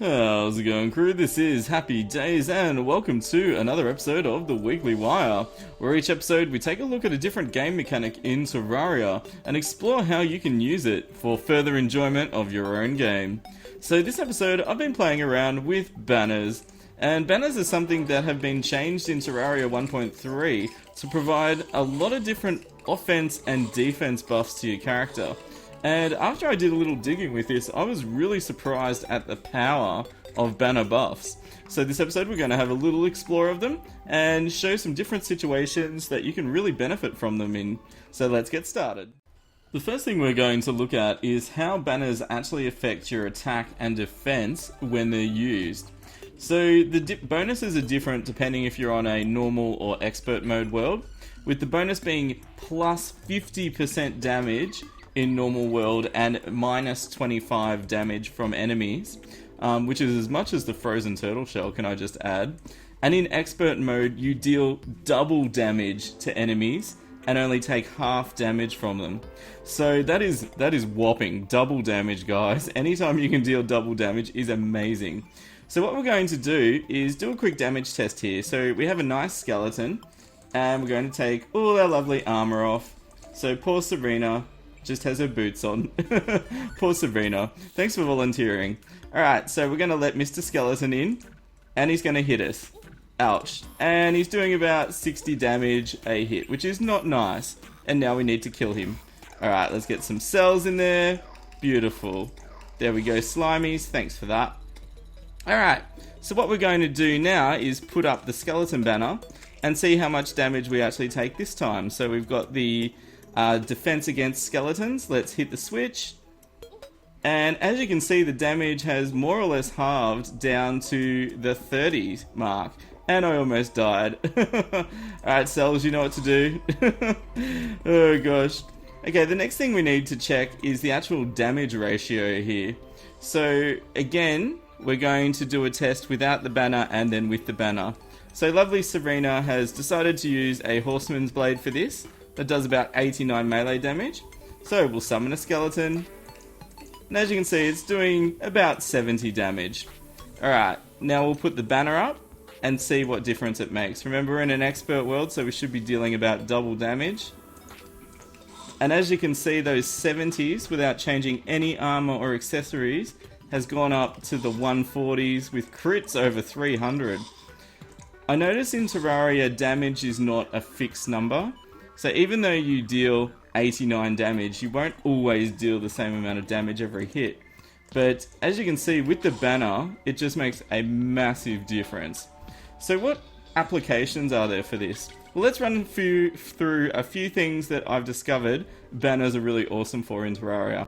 How's it going, crew? This is Happy Days and welcome to another episode of the Weekly Wire, where each episode we take a look at a different game mechanic in Terraria and explore how you can use it for further enjoyment of your own game. So this episode I've been playing around with banners, and banners are something that have been changed in Terraria 1.3 to provide a lot of different offense and defense buffs to your character. And after I did a little digging with this, I was really surprised at the power of banner buffs. So this episode we're going to have a little explore of them and show some different situations that you can really benefit from them in. So let's get started. The first thing we're going to look at is how banners actually affect your attack and defense when they're used. So the bonuses are different depending if you're on a normal or expert mode world, with the bonus being plus 50% damage in normal world and minus 25 damage from enemies, which is as much as the frozen turtle shell, can I just add. And in expert mode you deal double damage to enemies and only take half damage from them. So that is whopping. Double damage, guys. Anytime you can deal double damage is amazing. So what we're going to do is do a quick damage test here. So we have a nice skeleton and we're going to take all our lovely armor off. So poor Serena just has her boots on. Poor Sabrina. Thanks for volunteering. Alright, so we're going to let Mr. Skeleton in, and he's going to hit us. Ouch. And he's doing about 60 damage a hit, which is not nice. And now we need to kill him. Alright, let's get some cells in there. Beautiful. There we go, slimies. Thanks for that. Alright, so what we're going to do now is put up the skeleton banner and see how much damage we actually take this time. So we've got the defense against skeletons. Let's hit the switch, and as you can see the damage has more or less halved down to the 30 mark, and I almost died. Alright cells, you know what to do. Oh gosh. Okay, the next thing we need to check is the actual damage ratio here. So again we're going to do a test without the banner and then with the banner. So lovely Serena has decided to use a horseman's blade for this. That does about 89 melee damage. So we'll summon a skeleton, and as you can see it's doing about 70 damage. Alright, now we'll put the banner up and see what difference it makes. Remember, we're in an expert world, so we should be dealing about double damage. And as you can see, those 70s without changing any armor or accessories has gone up to the 140s with crits over 300. I notice in Terraria damage is not a fixed number. So even though you deal 89 damage, you won't always deal the same amount of damage every hit. But as you can see with the banner, it just makes a massive difference. So what applications are there for this? Well, let's run through a few things that I've discovered banners are really awesome for in Terraria.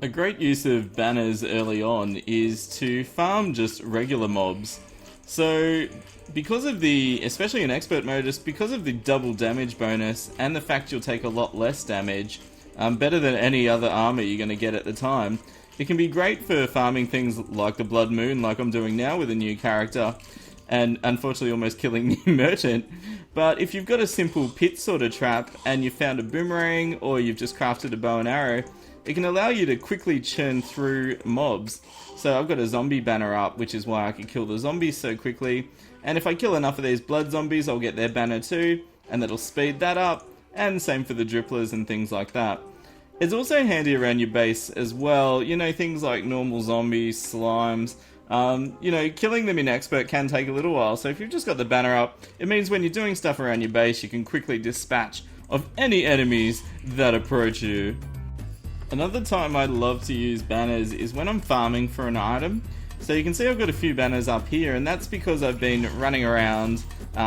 A great use of banners early on is to farm just regular mobs. So because of especially in expert mode, just because of the double damage bonus and the fact you'll take a lot less damage, better than any other armor you're going to get at the time, it can be great for farming things like the Blood Moon, like I'm doing now with a new character, and unfortunately almost killing the merchant. But if you've got a simple pit sort of trap and you found a boomerang, or you've just crafted a bow and arrow, it can allow you to quickly churn through mobs. So I've got a zombie banner up, which is why I can kill the zombies so quickly. And if I kill enough of these blood zombies, I'll get their banner too, and that'll speed that up. And same for the dripplers and things like that. It's also handy around your base as well. You know, things like normal zombies, slimes. You know, killing them in expert can take a little while. So if you've just got the banner up, it means when you're doing stuff around your base, you can quickly dispatch of any enemies that approach you. Another time I love to use banners is when I'm farming for an item. So you can see I've got a few banners up here, and that's because I've been running around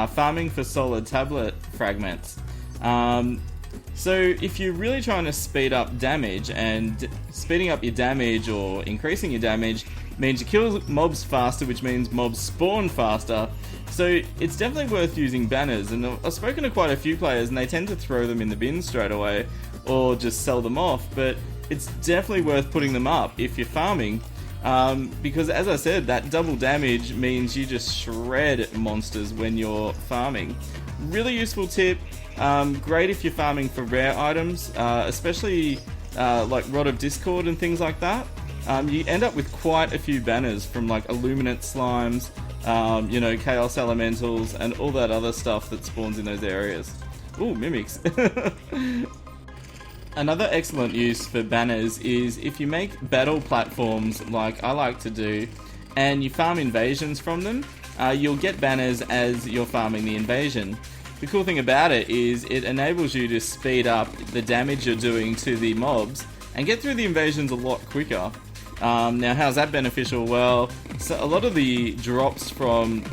farming for solid tablet fragments. So if you're really trying to speed up damage, and speeding up your damage or increasing your damage means you kill mobs faster, which means mobs spawn faster. So it's definitely worth using banners, and I've spoken to quite a few players and they tend to throw them in the bin straight away or just sell them off, but it's definitely worth putting them up if you're farming, because as I said, that double damage means you just shred monsters when you're farming. Really useful tip, great if you're farming for rare items, especially like Rod of Discord and things like that. you end up with quite a few banners from like Illuminate Slimes, you know, Chaos Elementals, and all that other stuff that spawns in those areas. Ooh, Mimics. Another excellent use for banners is if you make battle platforms like I like to do, and you farm invasions from them, you'll get banners as you're farming the invasion. The cool thing about it is it enables you to speed up the damage you're doing to the mobs and get through the invasions a lot quicker. Now, how's that beneficial? Well, so a lot of the drops from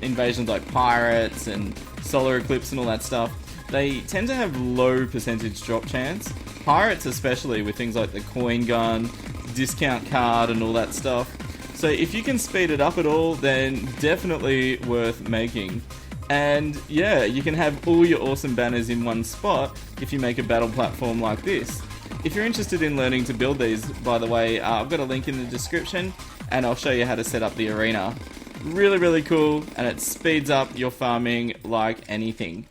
invasions like pirates and solar eclipse and all that stuff, they tend to have low percentage drop chance. Pirates especially, with things like the coin gun, discount card and all that stuff. So if you can speed it up at all, then definitely worth making. And yeah, you can have all your awesome banners in one spot if you make a battle platform like this. If you're interested in learning to build these, by the way, I've got a link in the description and I'll show you how to set up the arena. Really, really cool, and it speeds up your farming like anything.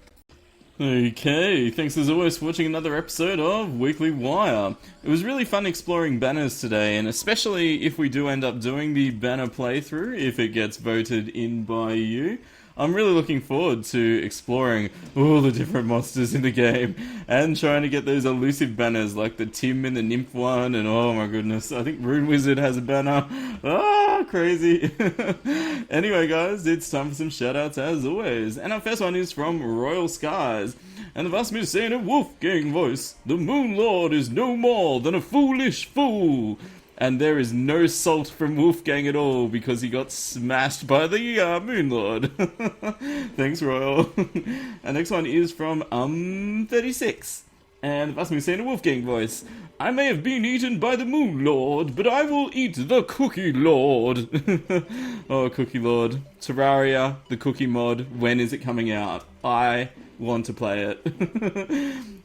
Okay, thanks as always for watching another episode of Weekly Wire. It was really fun exploring banners today, and especially if we do end up doing the banner playthrough, if it gets voted in by you. I'm really looking forward to exploring all the different monsters in the game and trying to get those elusive banners like the Tim and the Nymph one, and oh my goodness, I think Rune Wizard has a banner. Ah, crazy. Anyway guys, it's time for some shoutouts as always, and our first one is from Royal Skies. And the vast me saying a Wolfgang voice, "The Moon Lord is no more than a foolish fool." And there is no salt from Wolfgang at all because he got smashed by the Moon Lord. Thanks, Royal. Our next one is from 36. And that's me saying a Wolfgang voice. "I may have been eaten by the Moon Lord, but I will eat the Cookie Lord." Oh, Cookie Lord. Terraria, the Cookie mod. When is it coming out? I want to play it.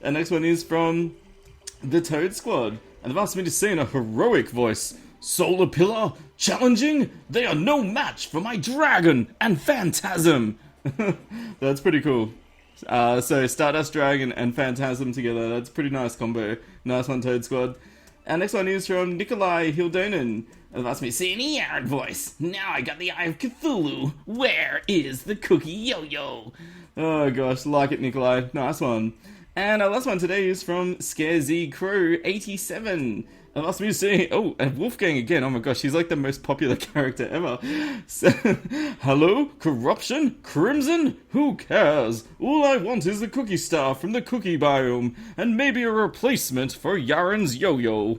Our next one is from the Toad Squad. And they've asked me to say in a heroic voice, "Solar Pillar, challenging? They are no match for my Dragon and Phantasm." That's pretty cool. So Stardust Dragon and Phantasm together, that's a pretty nice combo. Nice one, Toad Squad. Our next one is from Nikolai Hildonen. And they've asked me to say in a Yard voice, "Now I got the Eye of Cthulhu. Where is the Cookie Yo-Yo?" Oh gosh, like it, Nikolai. Nice one. And our last one today is from ScareZCrew87. I've asked me to say, oh, and Wolfgang again. Oh my gosh, he's like the most popular character ever. So, "Hello, corruption, crimson, who cares? All I want is the cookie star from the cookie biome, and maybe a replacement for Yaren's yo-yo."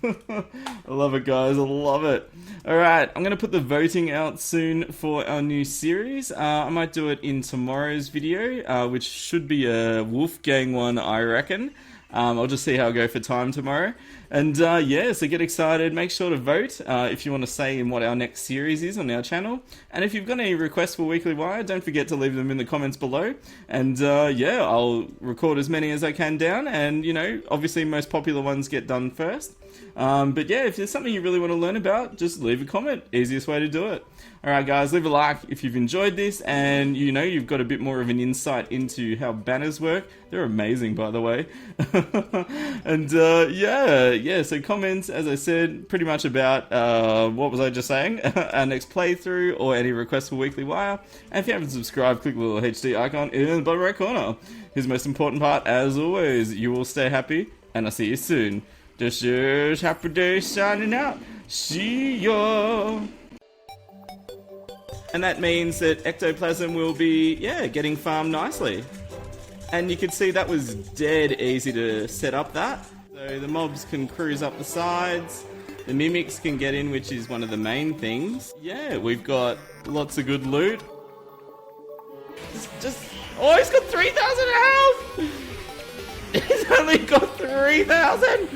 I love it, guys. I love it. Alright, I'm going to put the voting out soon for our new series. I might do it in tomorrow's video, which should be a Wolfgang one, I reckon. I'll just see how I go for time tomorrow. And yeah, so get excited. Make sure to vote if you want to say in what our next series is on our channel. And if you've got any requests for Weekly Wire, don't forget to leave them in the comments below. And yeah, I'll record as many as I can down. And, you know, obviously most popular ones get done first. But yeah, if there's something you really want to learn about, just leave a comment. Easiest way to do it. Alright guys, leave a like if you've enjoyed this and you know you've got a bit more of an insight into how banners work. They're amazing, by the way. And yeah, so comments, as I said, pretty much about, what was I just saying? Our next playthrough or any requests for Weekly Wire. And if you haven't subscribed, click the little HD icon in the bottom right corner. Here's the most important part, as always, you will stay happy and I'll see you soon. This is Happy Day signing out. See ya! And that means that Ectoplasm will be, yeah, getting farmed nicely. And you can see that was dead easy to set up that. So the mobs can cruise up the sides, the mimics can get in, which is one of the main things. Yeah, we've got lots of good loot. Oh, he's got 3,000 health! He's only got 3,000!